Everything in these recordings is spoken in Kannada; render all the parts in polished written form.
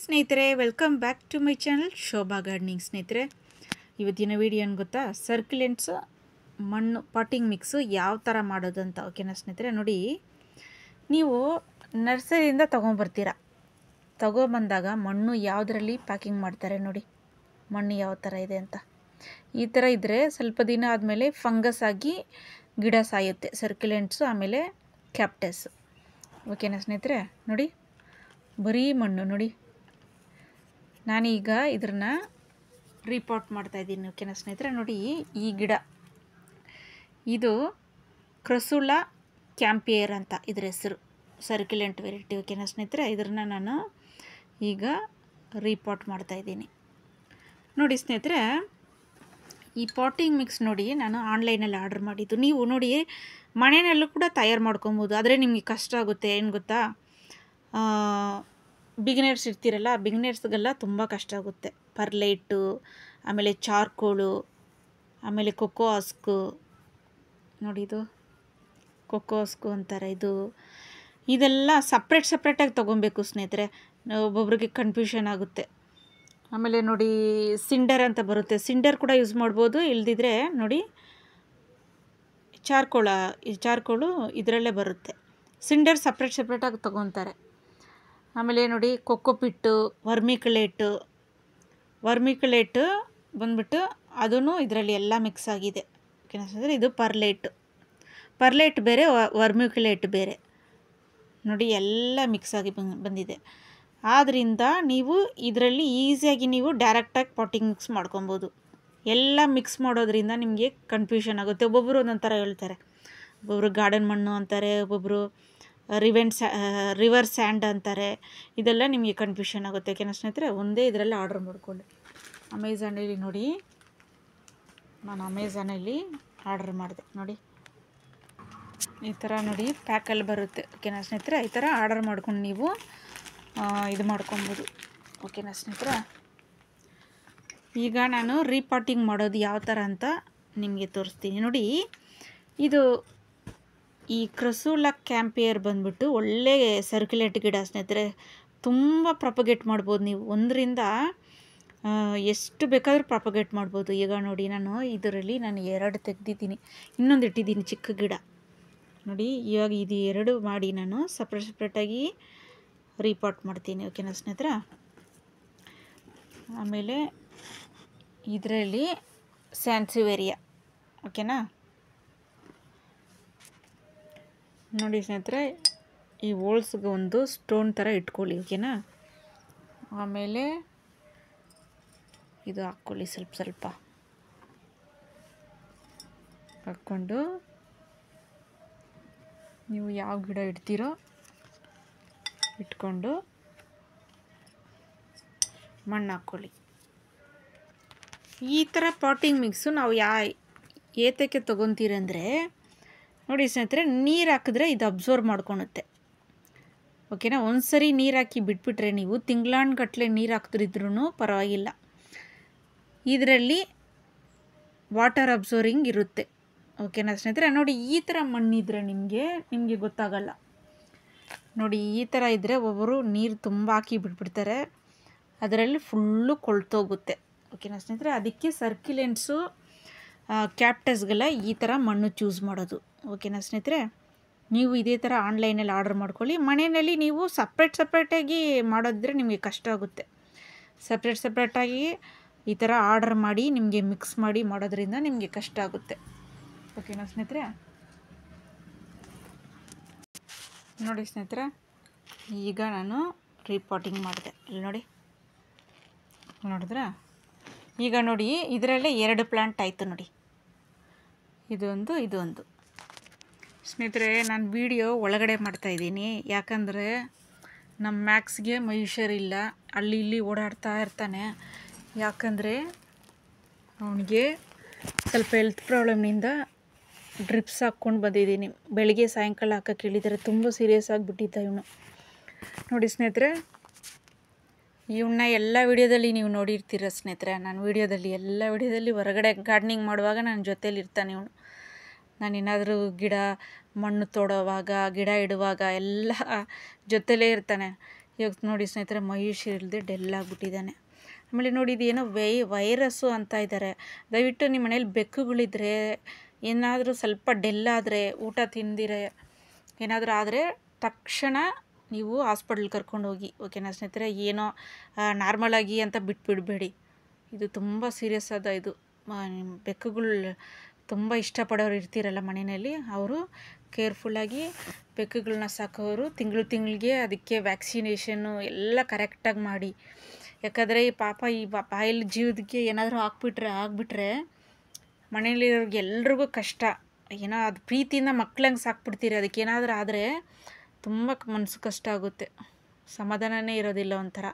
ಸ್ನೇಹಿತರೆ, welcome back to my channel Shobha gardening. ಸ್ನೇಹಿತರೆ, ಇವತ್ತಿನ ವಿಡಿಯೋ ಏನು ಗೊತ್ತಾ, ಸರ್ಕ್ಯುಲೆಂಟ್ಸ್ ಮಣ್ಣು ಪಾಟಿಂಗ್ ಮಿಕ್ಸು ಯಾವ ಥರ ಮಾಡೋದು ಅಂತ. ಓಕೆನಾ ಸ್ನೇಹಿತರೆ, ನೋಡಿ, ನೀವು ನರ್ಸರಿಯಿಂದ ತೊಗೊಂಬಂದಾಗ ಮಣ್ಣು ಯಾವುದರಲ್ಲಿ ಪ್ಯಾಕಿಂಗ್ ಮಾಡ್ತಾರೆ ನೋಡಿ, ಮಣ್ಣು ಯಾವ ಥರ ಇದೆ ಅಂತ. ಈ ಥರ ಇದ್ದರೆ ಸ್ವಲ್ಪ ದಿನ ಆದಮೇಲೆ ಫಂಗಸ್ ಆಗಿ ಗಿಡ ಸಾಯುತ್ತೆ, ಸರ್ಕ್ಯುಲೆಂಟ್ಸು ಆಮೇಲೆ ಕ್ಯಾಪ್ಟಸ್. ಓಕೆನಾ ಸ್ನೇಹಿತರೆ, ನೋಡಿ ಬರೀ ಮಣ್ಣು ನೋಡಿ. ನಾನೀಗ ಇದನ್ನು ರೀಪಾಟ್ ಮಾಡ್ತಾಯಿದ್ದೀನಿ. ಓಕೆನಾ ಸ್ನೇಹಿತರೆ, ನೋಡಿ ಈ ಗಿಡ ಇದು ಕ್ರಸುಲಾ ಕ್ಯಾಂಪಿಯರ್ ಅಂತ ಇದ್ರ ಹೆಸರು, ಸರ್ಕ್ಯುಲೆಂಟ್ ವೆರೈಟಿ. ಓಕೆನಾ ಸ್ನೇಹಿತರೆ, ಇದನ್ನು ನಾನು ಈಗ ರೀಪಾಟ್ ಮಾಡ್ತಾಯಿದ್ದೀನಿ. ನೋಡಿ ಸ್ನೇಹಿತರೆ, ಈ ಪಾಟಿಂಗ್ ಮಿಕ್ಸ್ ನೋಡಿ ನಾನು ಆನ್ಲೈನಲ್ಲಿ ಆರ್ಡರ್ ಮಾಡಿದ್ದು. ನೀವು ನೋಡಿ ಮನೆಯಲ್ಲೂ ಕೂಡ ತಯಾರು ಮಾಡ್ಕೊಬೋದು, ಆದರೆ ನಿಮಗೆ ಕಷ್ಟ ಆಗುತ್ತೆ. ಏನು ಗೊತ್ತಾ, ಬಿಗಿನರ್ಸ್ ಇರ್ತೀರಲ್ಲ, ಬಿಗಿನರ್ಸ್ಗೆಲ್ಲ ತುಂಬ ಕಷ್ಟ ಆಗುತ್ತೆ. ಪರ್ಲೈಟು, ಆಮೇಲೆ ಚಾರ್ಕೋಲು, ಆಮೇಲೆ ಕೊಕ್ಕೋ ಹಸ್ಕು ನೋಡಿ, ಇದು ಕೊಕ್ಕೋ ಹಸ್ಕು ಅಂತಾರೆ. ಇದೆಲ್ಲ ಸಪ್ರೇಟಾಗಿ ತೊಗೊಬೇಕು ಸ್ನೇಹಿತರೆ, ಒಬ್ಬೊಬ್ರಿಗೆ ಕನ್ಫ್ಯೂಷನ್ ಆಗುತ್ತೆ. ಆಮೇಲೆ ನೋಡಿ ಸಿಂಡರ್ ಅಂತ ಬರುತ್ತೆ, ಸಿಂಡರ್ ಕೂಡ ಯೂಸ್ ಮಾಡ್ಬೋದು. ಇಲ್ದಿದ್ರೆ ನೋಡಿ ಚಾರ್ಕೋಳು ಇದರಲ್ಲೇ ಬರುತ್ತೆ. ಸಿಂಡರ್ ಸಪ್ರೇಟಾಗಿ ತೊಗೊತಾರೆ. ಆಮೇಲೆ ನೋಡಿ ಕೊಕ್ಕೋಪಿಟ್ಟು, ವರ್ಮಿಕಲೇಟು ಬಂದ್ಬಿಟ್ಟು ಅದೂ ಇದರಲ್ಲಿ ಎಲ್ಲ ಮಿಕ್ಸ್ ಆಗಿದೆ. ಓಕೆನಾ ಸ್ನೇಹಿತರೆ, ಇದು ಪರ್ಲೈಟ್ ಬೇರೆ, ವರ್ಮಿಕಲೇಟ್ ಬೇರೆ ನೋಡಿ, ಎಲ್ಲ ಮಿಕ್ಸ್ ಆಗಿ ಬಂದಿದೆ. ಆದ್ದರಿಂದ ನೀವು ಇದರಲ್ಲಿ ಈಸಿಯಾಗಿ ನೀವು ಡೈರೆಕ್ಟಾಗಿ ಪಾಟಿಂಗ್ ಮಿಕ್ಸ್ ಮಾಡ್ಕೊಬೋದು. ಎಲ್ಲ ಮಿಕ್ಸ್ ಮಾಡೋದ್ರಿಂದ ನಿಮಗೆ ಕನ್ಫ್ಯೂಷನ್ ಆಗುತ್ತೆ. ಒಬ್ಬೊಬ್ಬರು ಒಂದೊಂದು ಥರ ಹೇಳ್ತಾರೆ. ಒಬ್ಬೊಬ್ಬರು ಗಾರ್ಡನ್ ಮಣ್ಣು ಅಂತಾರೆ, ಒಬ್ಬೊಬ್ಬರು ರಿವರ್ ಸ್ಯಾಂಡ್ ಅಂತಾರೆ. ಇದೆಲ್ಲ ನಿಮಗೆ ಕನ್ಫ್ಯೂಷನ್ ಆಗುತ್ತೆ. ಓಕೆನಾ ಸ್ನೇಹಿತರೆ, ಒಂದೇ ಇದರಲ್ಲಿ ಆರ್ಡರ್ ಮಾಡಿಕೊಂಡೆ ಅಮೆಝಾನಲ್ಲಿ. ನೋಡಿ, ನಾನು ಅಮೆಝಾನಲ್ಲಿ ಆರ್ಡರ್ ಮಾಡಿದೆ. ನೋಡಿ ಈ ಥರ ನೋಡಿ ಪ್ಯಾಕಲ್ಲಿ ಬರುತ್ತೆ. ಓಕೆನಾ ಸ್ನೇಹಿತರೆ, ಈ ಥರ ಆರ್ಡರ್ ಮಾಡ್ಕೊಂಡು ನೀವು ಇದು ಮಾಡ್ಕೊಬೋದು. ಓಕೆನಾ ಸ್ನೇಹಿತರೆ, ಈಗ ನಾನು ರೀಪಾಟಿಂಗ್ ಮಾಡೋದು ಯಾವ ಥರ ಅಂತ ನಿಮಗೆ ತೋರಿಸ್ತೀನಿ. ನೋಡಿ, ಇದು ಈ ಕ್ರಸುಲಾ ಕ್ಯಾಂಪಿಯರ್ ಬಂದ್ಬಿಟ್ಟು ಒಳ್ಳೆ ಸರ್ಕ್ಯುಲೇಟ್ ಗಿಡ ಸ್ನೇಹಿತರೆ. ತುಂಬ ಪ್ರೊಪಗೇಟ್ ಮಾಡ್ಬೋದು ನೀವು, ಒಂದರಿಂದ ಎಷ್ಟು ಬೇಕಾದರೂ ಪ್ರೊಪಗೇಟ್ ಮಾಡ್ಬೋದು. ಈಗ ನೋಡಿ, ಇದರಲ್ಲಿ ನಾನು 2 ತೆಗೆದಿದ್ದೀನಿ, ಇನ್ನೊಂದು ಇಟ್ಟಿದ್ದೀನಿ ಚಿಕ್ಕ ಗಿಡ ನೋಡಿ. ಇವಾಗ ಇದು 2 ಮಾಡಿ ನಾನು ಸಪ್ರೇಟಾಗಿ ರೀಪಾಟ್ ಮಾಡ್ತೀನಿ. ಓಕೆನಾ ಸ್ನೇಹಿತರೆ, ಆಮೇಲೆ ಇದರಲ್ಲಿ ಸ್ಯಾನ್ಸಿವೇರಿಯಾ. ಓಕೆನಾ ನೋಡಿ ಸ್ನೇಹಿತರೆ, ಈ ಹೋಲ್ಸ್ಗೆ ಒಂದು ಸ್ಟೋನ್ ಥರ ಇಟ್ಕೊಳ್ಳಿ. ಓಕೆನಾ, ಆಮೇಲೆ ಇದು ಹಾಕ್ಕೊಳ್ಳಿ, ಸ್ವಲ್ಪ ಹಾಕ್ಕೊಂಡು ನೀವು ಯಾವ ಗಿಡ ಇಡ್ತೀರೋ ಇಟ್ಕೊಂಡು ಮಣ್ಣು ಹಾಕ್ಕೊಳ್ಳಿ. ಈ ಥರ ಪಾಟಿಂಗ್ ಮಿಕ್ಸು ನಾವು ಏತಕ್ಕೆ ತೊಗೊತೀರಂದರೆ ನೋಡಿ ಸ್ನೇಹಿತರೆ, ನೀರು ಹಾಕಿದ್ರೆ ಇದು ಅಬ್ಸರ್ವ್ ಮಾಡ್ಕೊಳುತ್ತೆ. ಓಕೆನಾ, ಒಂದು ಸರಿ ನೀರು ಹಾಕಿ ಬಿಟ್ಬಿಟ್ರೆ ನೀವು ತಿಂಗಳಾನುಗಟ್ಟಲೆ ನೀರು ಹಾಕ್ತಿದ್ರೂ ಪರವಾಗಿಲ್ಲ, ಇದರಲ್ಲಿ ವಾಟರ್ ಅಬ್ಸರ್ವಿಂಗ್ ಇರುತ್ತೆ. ಓಕೆನಾ ಸ್ನೇಹಿತರೆ, ನೋಡಿ ಈ ಥರ ಮಣ್ಣಿದ್ರೆ ನಿಮಗೆ ಗೊತ್ತಾಗಲ್ಲ. ನೋಡಿ ಈ ಥರ ಇದ್ದರೆ ಒಬ್ಬರು ನೀರು ತುಂಬ ಹಾಕಿ ಬಿಟ್ಬಿಡ್ತಾರೆ, ಅದರಲ್ಲಿ ಫುಲ್ಲು ಕೊಳ್ತೋಗುತ್ತೆ. ಓಕೆನಾ ಸ್ನೇಹಿತರೆ, ಅದಕ್ಕೆ ಸರ್ಕ್ಯುಲೆಂಟ್ಸು ಕ್ಯಾಪ್ಟಸ್ಗೆಲ್ಲ ಈ ಥರ ಮಣ್ಣು ಚೂಸ್ ಮಾಡೋದು. ಓಕೆನಾ ಸ್ನೇಹಿತರೆ, ನೀವು ಇದೇ ಥರ ಆನ್ಲೈನಲ್ಲಿ ಆರ್ಡರ್ ಮಾಡ್ಕೊಳ್ಳಿ. ಮನೆಯಲ್ಲಿ ನೀವು ಸಪ್ರೇಟಾಗಿ ಮಾಡೋದಿದ್ರೆ ನಿಮಗೆ ಕಷ್ಟ ಆಗುತ್ತೆ. ಸಪ್ರೇಟಾಗಿ ಈ ಥರ ಆರ್ಡರ್ ಮಾಡಿ ನಿಮಗೆ ಮಿಕ್ಸ್ ಮಾಡಿ ಮಾಡೋದ್ರಿಂದ ನಿಮಗೆ ಕಷ್ಟ ಆಗುತ್ತೆ. ಓಕೆನಾ ಸ್ನೇಹಿತರೆ, ನೋಡಿ ಸ್ನೇಹಿತರೆ, ಈಗ ನಾನು ರೀಪಾಟಿಂಗ್ ಮಾಡಿದೆ. ಇಲ್ಲಿ ನೋಡಿದ್ರಾ, ಈಗ ನೋಡಿ ಇದರಲ್ಲೇ 2 ಪ್ಲ್ಯಾಂಟ್ ಆಯಿತು ನೋಡಿ, ಇದೊಂದು ಸ್ನೇಹಿತರೆ. ನಾನು ವಿಡಿಯೋ ಒಳಗಡೆ ಮಾಡ್ತಾಯಿದ್ದೀನಿ, ಯಾಕಂದರೆ ನಮ್ಮ ಮ್ಯಾಕ್ಸ್ಗೆ ಮೈ ಹುಷಾರಿಲ್ಲ, ಅಲ್ಲಿ ಇಲ್ಲಿ ಓಡಾಡ್ತಾ ಇರ್ತಾನೆ. ಯಾಕಂದರೆ ಅವನಿಗೆ ಸ್ವಲ್ಪ ಹೆಲ್ತ್ ಪ್ರಾಬ್ಲಮ್ನಿಂದ ಡ್ರಿಪ್ಸ್ ಹಾಕ್ಕೊಂಡು ಬಂದಿದ್ದೀನಿ. ಬೆಳಿಗ್ಗೆ ಸಾಯಂಕಾಲ ಹಾಕೋಕ್ಕೆ ಹೇಳಿದ್ದಾರೆ, ತುಂಬ ಸೀರಿಯಸ್ ಆಗಿಬಿಟ್ಟಿದ್ದ ಇವನು. ನೋಡಿ ಸ್ನೇಹಿತರೆ, ಇವನ್ನ ಎಲ್ಲ ವಿಡಿಯೋದಲ್ಲಿ ನೀವು ನೋಡಿರ್ತೀರ ಸ್ನೇಹಿತರೆ. ನಾನು ಎಲ್ಲ ವಿಡಿಯೋದಲ್ಲಿ ಹೊರಗಡೆ ಗಾರ್ಡನಿಂಗ್ ಮಾಡುವಾಗ ನನ್ನ ಜೊತೇಲಿ ಇರ್ತಾನೆ ಇವನು. ನಾನೇನಾದರೂ ಗಿಡ ಮಣ್ಣು ತೋಡೋವಾಗ, ಗಿಡ ಇಡುವಾಗ ಎಲ್ಲ ಜೊತೆಲೇ ಇರ್ತಾನೆ. ಇವಾಗ ನೋಡಿ ಸ್ನೇಹಿತರೆ, ಮಯೂಷ್ ಇಲ್ಲದೆ ಡೆಲ್ ಆಗಿಬಿಟ್ಟಿದ್ದಾನೆ. ಆಮೇಲೆ ನೋಡಿ ಇದೇನೋ ವೈರಸ್ಸು ಅಂತ ಇದ್ದಾರೆ. ದಯವಿಟ್ಟು ನಿಮ್ಮ ಮನೇಲಿ ಬೆಕ್ಕುಗಳಿದ್ರೆ, ಏನಾದರೂ ಸ್ವಲ್ಪ ಡೆಲ್ಲಾದರೆ, ಊಟ ತಿಂದಿರೆ ಏನಾದರೂ ಆದರೆ ತಕ್ಷಣ ನೀವು ಹಾಸ್ಪಿಟ್ಲ್ ಕರ್ಕೊಂಡೋಗಿ, ಓಕೆನಾ ಸ್ನೇಹಿತರೆ. ಏನೋ ನಾರ್ಮಲಾಗಿ ಅಂತ ಬಿಟ್ಬಿಡಬೇಡಿ. ಇದು ತುಂಬ ಸೀರಿಯಸ್ ಆದ ಇದು. ಬೆಕ್ಕುಗಳು ತುಂಬ ಇಷ್ಟಪಡೋರು ಇರ್ತೀರಲ್ಲ ಮನೆಯಲ್ಲಿ, ಅವರು ಕೇರ್ಫುಲ್ಲಾಗಿ ಬೆಕ್ಕುಗಳನ್ನ ಸಾಕೋರು ತಿಂಗಳಿಗೆ ಅದಕ್ಕೆ ವ್ಯಾಕ್ಸಿನೇಷನ್ನು ಎಲ್ಲ ಕರೆಕ್ಟಾಗಿ ಮಾಡಿ. ಯಾಕಂದರೆ ಈ ಪಾಪ ಈ ಬಾಯಲ್ಲಿ ಜೀವಕ್ಕೆ ಏನಾದರೂ ಆಗಿಬಿಟ್ರೆ ಮನೇಲಿರೋರಿಗೆ ಎಲ್ರಿಗೂ ಕಷ್ಟ. ಏನೋ ಅದು ಪ್ರೀತಿಯಿಂದ ಮಕ್ಳಂಗೆ ಸಾಕ್ಬಿಡ್ತೀರಿ, ಅದಕ್ಕೇನಾದರೂ ಆದರೆ ತುಂಬ ಮನಸ್ಸು ಕಷ್ಟ ಆಗುತ್ತೆ, ಸಮಾಧಾನನೇ ಇರೋದಿಲ್ಲ, ಒಂಥರ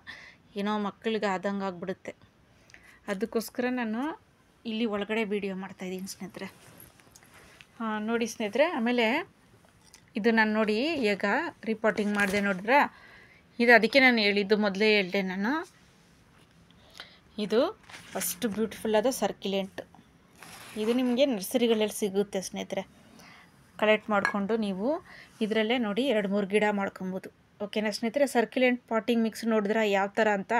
ಏನೋ ಮಕ್ಕಳಿಗೆ ಆದಂಗೆ ಆಗಿಬಿಡುತ್ತೆ. ಅದಕ್ಕೋಸ್ಕರ ನಾನು ಇಲ್ಲಿ ಒಳಗಡೆ ವೀಡಿಯೋ ಮಾಡ್ತಾಯಿದ್ದೀನಿ ಸ್ನೇಹಿತರೆ. ನೋಡಿ ಸ್ನೇಹಿತರೆ, ಆಮೇಲೆ ಇದು ನಾನು ನೋಡಿ ಈಗ ರಿಪೋರ್ಟಿಂಗ್ ಮಾಡಿದೆ ನೋಡಿದ್ರೆ, ಇದು ಅದಕ್ಕೆ ನಾನು ಹೇಳಿದ್ದು, ಮೊದಲೇ ಹೇಳಿದೆ ನಾನು, ಇದು ಅಷ್ಟು ಬ್ಯೂಟಿಫುಲ್ಲಾದ ಸರ್ಕ್ಯುಲೆಂಟ್. ಇದು ನಿಮಗೆ ನರ್ಸರಿಗಳಲ್ಲಿ ಸಿಗುತ್ತೆ ಸ್ನೇಹಿತರೆ. ಕಲೆಕ್ಟ್ ಮಾಡಿಕೊಂಡು ನೀವು ಇದರಲ್ಲೇ ನೋಡಿ 2-3 ಗಿಡ ಮಾಡ್ಕೊಬೋದು, ಓಕೆನಾ ಸ್ನೇಹಿತರೆ. ಸರ್ಕ್ಯುಲೆಂಟ್ ಪಾಟಿಂಗ್ ಮಿಕ್ಸ್ ನೋಡಿದ್ರೆ ಯಾವ ಥರ ಅಂತ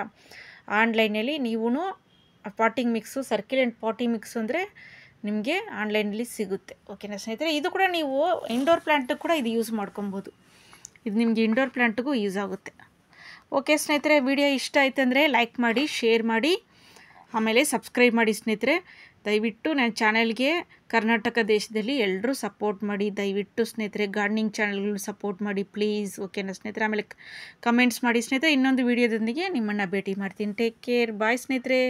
ಆನ್ಲೈನಲ್ಲಿ ನೀವು ಪಾಟಿಂಗ್ ಮಿಕ್ಸು, ಸರ್ಕ್ಯುಲೆಂಟ್ ಪಾಟಿಂಗ್ ಮಿಕ್ಸು ಅಂದರೆ ನಿಮಗೆ ಆನ್ಲೈನಲ್ಲಿ ಸಿಗುತ್ತೆ, ಓಕೆನಾ ಸ್ನೇಹಿತರೆ. ಇದು ಕೂಡ ನೀವು ಇಂಡೋರ್ ಪ್ಲ್ಯಾಂಟಿಗೆ ಕೂಡ ಇದು ಯೂಸ್ ಮಾಡ್ಕೊಬೋದು. ಇದು ನಿಮಗೆ ಇಂಡೋರ್ ಪ್ಲ್ಯಾಂಟಿಗೂ ಯೂಸ್ ಆಗುತ್ತೆ. ಓಕೆ ಸ್ನೇಹಿತರೆ, ವಿಡಿಯೋ ಇಷ್ಟ ಆಯ್ತು ಅಂದರೆ ಲೈಕ್ ಮಾಡಿ, ಶೇರ್ ಮಾಡಿ, ಆಮೇಲೆ ಸಬ್ಸ್ಕ್ರೈಬ್ ಮಾಡಿ ಸ್ನೇಹಿತರೆ. ದಯವಿಟ್ಟು ನನ್ನ ಚಾನಲ್ಗೆ ಕರ್ನಾಟಕ ದೇಶದಲ್ಲಿ ಎಲ್ಲರೂ ಸಪೋರ್ಟ್ ಮಾಡಿ ದಯವಿಟ್ಟು ಸ್ನೇಹಿತರೆ. ಗಾರ್ಡನಿಂಗ್ ಚಾನಲ್ಗಳು ಸಪೋರ್ಟ್ ಮಾಡಿ ಪ್ಲೀಸ್, ಓಕೆನಾ ಸ್ನೇಹಿತರೆ. ಆಮೇಲೆ ಕಮೆಂಟ್ಸ್ ಮಾಡಿ ಸ್ನೇಹಿತರೆ. ಇನ್ನೊಂದು ವಿಡಿಯೋದೊಂದಿಗೆ ನಿಮ್ಮನ್ನು ಭೇಟಿ ಮಾಡ್ತೀನಿ. ಟೇಕ್ ಕೇರ್, ಬಾಯ್ ಸ್ನೇಹಿತರೆ.